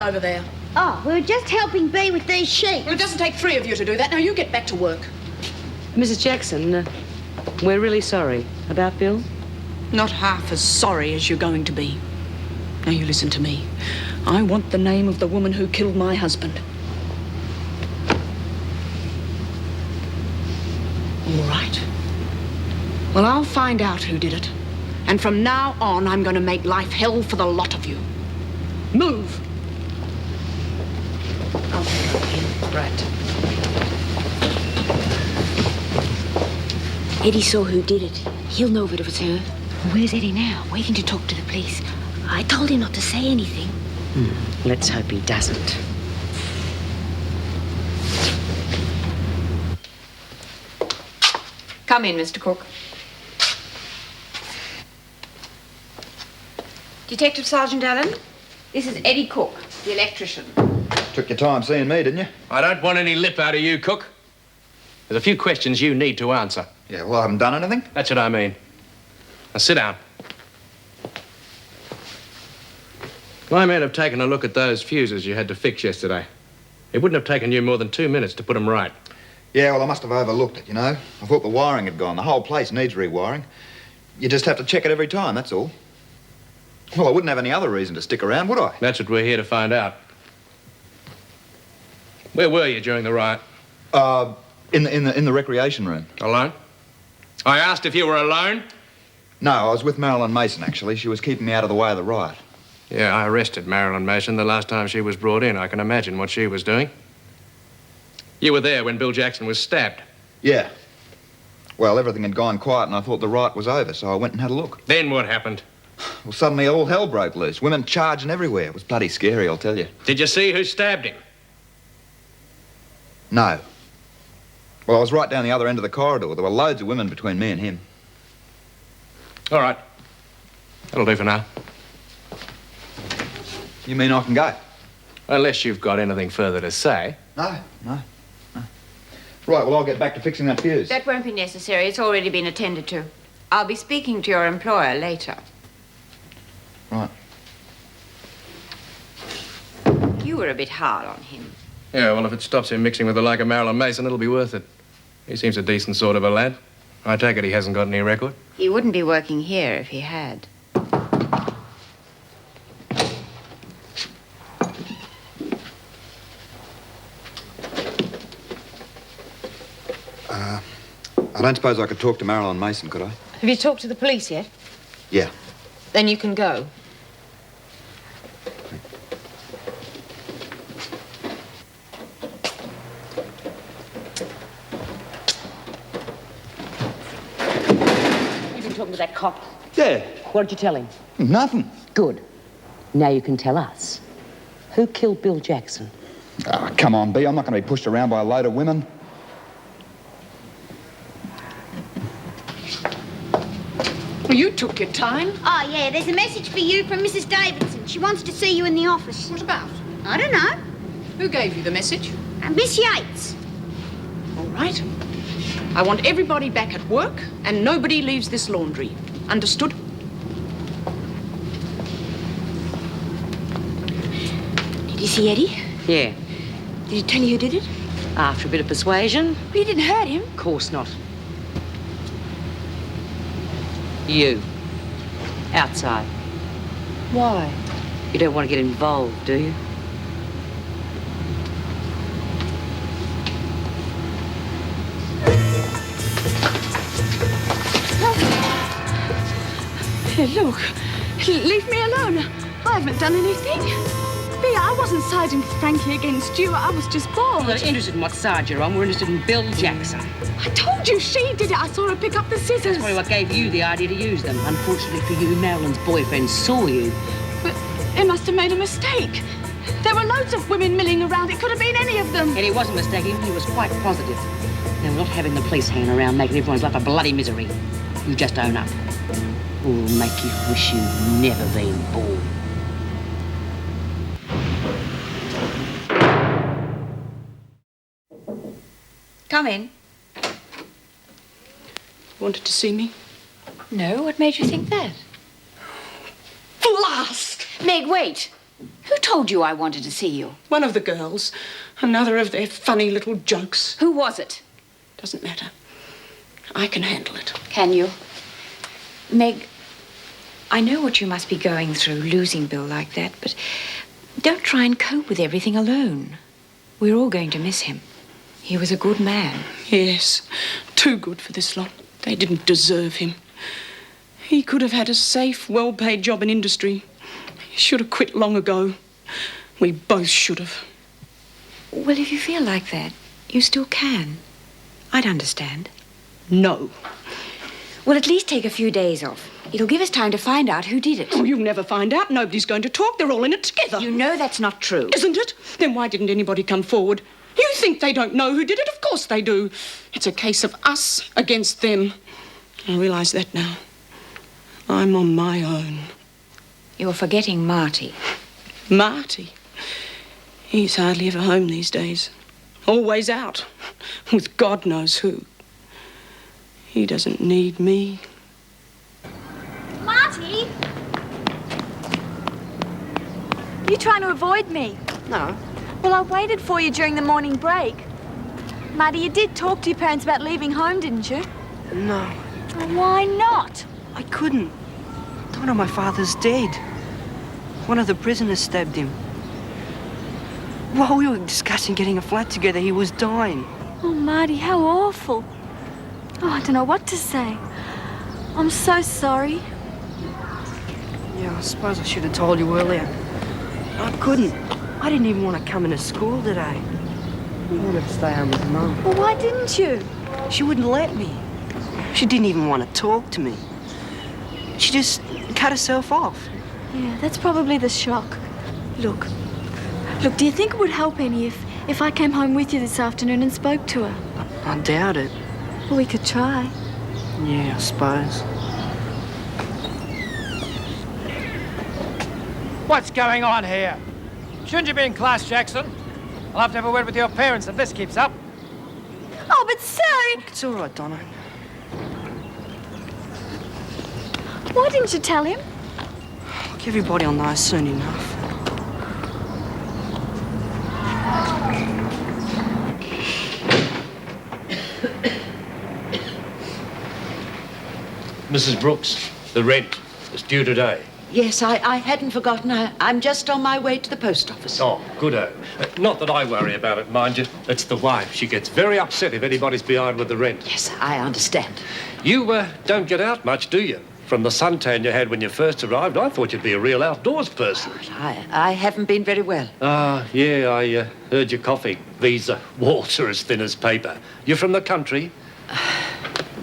over there? Oh, we were just helping Bea with these sheep. Well, it doesn't take 3 of you to do that. Now, you get back to work. Mrs. Jackson, we're really sorry. About Bill? Not half as sorry as you're going to be. Now, you listen to me. I want the name of the woman who killed my husband. All right. Well, I'll find out who did it. And from now on, I'm going to make life hell for the lot of you. Move! Right. Eddie saw who did it. He'll know if it was her. Where's Eddie now? Waiting to talk to the police. I told him not to say anything. Let's hope he doesn't. Come in, Mr. Cook. Detective Sergeant Allen, this is Eddie Cook, the electrician. Took your time seeing me, didn't you? I don't want any lip out of you, Cook. There's a few questions you need to answer. Yeah, well, I haven't done anything. That's what I mean. Now, sit down. My men have taken a look at those fuses you had to fix yesterday. It wouldn't have taken you more than 2 minutes to put them right. Yeah, well, I must have overlooked it, you know. I thought the wiring had gone. The whole place needs rewiring. You just have to check it every time, that's all. Well, I wouldn't have any other reason to stick around, would I? That's what we're here to find out. Where were you during the riot? In the recreation room. Alone? I asked if you were alone. No, I was with Marilyn Mason, actually. She was keeping me out of the way of the riot. Yeah, I arrested Marilyn Mason the last time she was brought in. I can imagine what she was doing. You were there when Bill Jackson was stabbed. Yeah. Well, everything had gone quiet and I thought the riot was over, so I went and had a look. Then what happened? Well, suddenly all hell broke loose. Women charging everywhere. It was bloody scary, I'll tell you. Did you see who stabbed him? No. Well, I was right down the other end of the corridor. There were loads of women between me and him. All right. That'll do for now. You mean I can go? Unless you've got anything further to say. No. Right, well, I'll get back to fixing that fuse. That won't be necessary. It's already been attended to. I'll be speaking to your employer later. Right. You were a bit hard on him. Yeah, well, if it stops him mixing with the like of Marilyn Mason, it'll be worth it. He seems a decent sort of a lad. I take it he hasn't got any record. He wouldn't be working here if he had. I don't suppose I could talk to Marilyn Mason, could I? Have you talked to the police yet? Yeah. Then you can go. You've been talking to that cop. Yeah. What did you tell him? Nothing. Good. Now you can tell us. Who killed Bill Jackson? Oh, come on, Bea. I'm not going to be pushed around by a load of women. Well, you took your time. Oh, yeah, there's a message for you from Mrs. Davidson. She wants to see you in the office. What about? I don't know. Who gave you the message? Miss Yates. All right. I want everybody back at work and nobody leaves this laundry. Understood? Did you see Eddie? Yeah. Did he tell you who did it? After a bit of persuasion? But you didn't hurt him. Of course not. You. Outside. Why? You don't want to get involved, do you? Look, leave me alone. I haven't done anything. Bea, I wasn't siding with Frankie against you. I was just bored. We're not interested in what side you're on. We're interested in Bill Jackson. I told you she did it. I saw her pick up the scissors. That's probably what gave you the idea to use them. Unfortunately for you, Marilyn's boyfriend saw you. But he must have made a mistake. There were loads of women milling around. It could have been any of them. And he wasn't mistaken. He was quite positive. Now, we're not having the police hanging around making everyone's life a bloody misery. You just own up. Or we'll make you wish you'd never been born. Come in. Wanted to see me? No, what made you think that? Blast! Meg, wait. Who told told you I wanted to see you? One of the girls. Another of their funny little jokes. Who was it? Doesn't matter. I can handle it. Can you? Meg, I know what you must be going through, losing Bill like that, but don't try and cope with everything alone. We're all going to miss him. He was a good man. Yes, too good for this lot. They didn't deserve him. He could have had a safe, well-paid job in industry. He should have quit long ago. We both should have. Well, if you feel like that, you still can. I'd understand. No. Well, at least take a few days off. It'll give us time to find out who did it. Oh, you'll never find out. Nobody's going to talk. They're all in it together. You know that's not true. Isn't it? Then why didn't anybody come forward? You think they don't know who did it? Of course they do. It's a case of us against them. I realise that now. I'm on my own. You're forgetting Marty. Marty? He's hardly ever home these days. Always out. With God knows who. He doesn't need me. Marty! You trying to avoid me? No. Well, I waited for you during the morning break. Marty, you did talk to your parents about leaving home, didn't you? No, Why not? I couldn't. Don't know my father's dead. One of the prisoners stabbed him. While we were discussing getting a flat together, he was dying. Oh, Marty, how awful. Oh, I don't know what to say. I'm so sorry. Yeah, I suppose I should have told you earlier. I couldn't. I didn't even want to come into school today. I wanted to stay home with Mum. Well, why didn't you? She wouldn't let me. She didn't even want to talk to me. She just cut herself off. Yeah, that's probably the shock. Look, do you think it would help any if I came home with you this afternoon and spoke to her? I doubt it. Well, we could try. Yeah, I suppose. What's going on here? Shouldn't you be in class, Jackson? I'll have to have a word with your parents if this keeps up. Oh, but sir, It's all right, Donna. why didn't you tell him? Look, everybody will know soon enough. Mrs. Brooks, the rent is due today. Yes, I hadn't forgotten. I'm just on my way to the post office. Oh, good-o. Not that I worry about it, mind you. It's the wife. She gets very upset if anybody's behind with the rent. Yes, I understand. You don't get out much, do you? From the suntan you had when you first arrived, I thought you'd be a real outdoors person. I haven't been very well. Yeah, I heard you coughing. These walls are as thin as paper. You're from the country?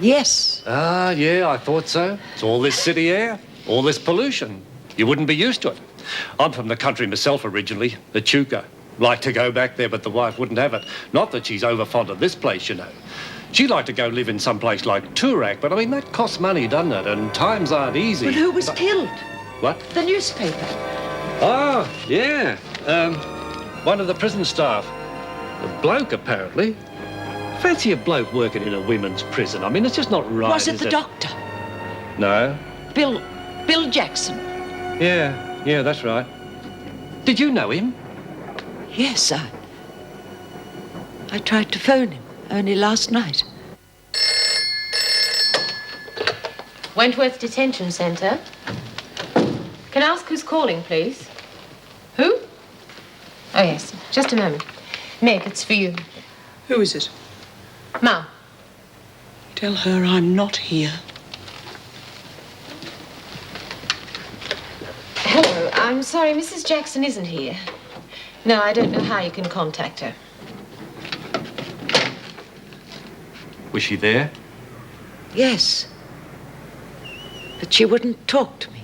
Yes. Yeah, I thought so. It's all this city air, all this pollution. You wouldn't be used to it. I'm from the country myself originally, Echuca. Like to go back there, but the wife wouldn't have it. Not that she's over fond of this place, you know. She'd like to go live in some place like Toorak, but I mean, that costs money, doesn't it? And times aren't easy. Well, who was killed? What? The newspaper. Oh, yeah. One of the prison staff. A bloke, apparently. Fancy a bloke working in a women's prison. I mean, it's just not right, Was it is the doctor? No. Bill Jackson. Yeah, that's right. Did you know him? Yes, I tried to phone him only last night. Wentworth Detention Centre. Can I ask who's calling, please? Who? Oh, yes. Just a moment. Meg, it's for you. Who is it? Mum. Tell her I'm not here. Hello. I'm sorry, Mrs. Jackson isn't here. No, I don't know how you can contact her. Was she there? Yes. But she wouldn't talk to me.